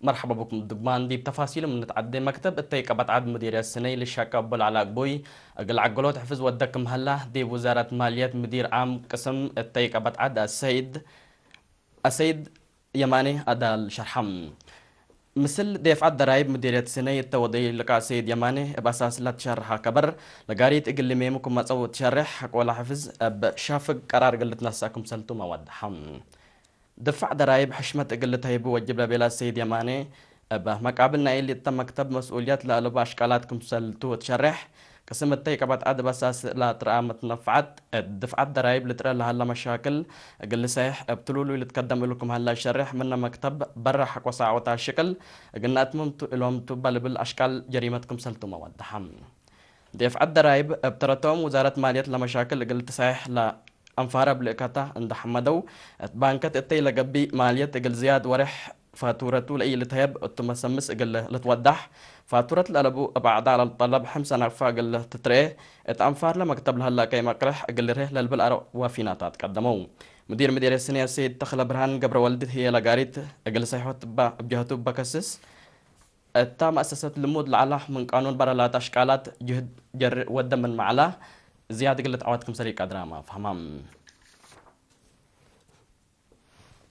مرحبا بكم ضمان دي بتفاصيل من نتعدي مكتب التيكة بتعد مدير السنة للشاكة بالعلاء بوي أقل عقلوت حفظ ودك مهلا دي وزارة مالية مدير عام قسم التيكة بتعد السيد يماني أدا الشرحم مثل دفع الضرائب مديرية السنة التوضي لقاء سيد يماني بأساس لا تشرح كبر لقاريت إقل ميمكم ما تصوت تشرح ولا حفظ بشافق قرار قلت نساكم سلتو مواد حم دفع ضرائب حشمة قلت هيبو وجب بلا السيد يماني أبا مقابلنا اللي تم مكتب مسؤوليات لألبا أشكالاتكم سلتو تشرح قسم التيكة بعد بساس لا ترى متنفعت دفع الضرائب لترى لها هلا مشاكل قل صحيح بتلولو اللي تقدم لكم هلا شرح من مكتب برا حق وساعة الشكل قلنا أتممتوا لهم تبال بالأشكال جريمتكم سلتو مواد حم دفع الضرائب بترتهم وزارة مالية لمشاكل قلت صحيح لا أنفارة بلقاتا عند حمدو بانكت التي لقبي مالية قل زياد ورح فاتورته لأي لتهيب التمسمس قل لتوضح فاتورة الألبو بعد على الطلب حمسة نرفع قل تتريه أنفار لما كتب لها لا كي مقرح قل ريه للبلع وفيناتات قدموا مدير السنة السيد تخلى برهان قبر والدته هي لقاريت قل صحيحة بجهته بكسس التام مؤسسة لمود لعله من قانون برا أشكالات جهد جر ودم من معله زيادة قلت عواتكم سريع دراما فهمام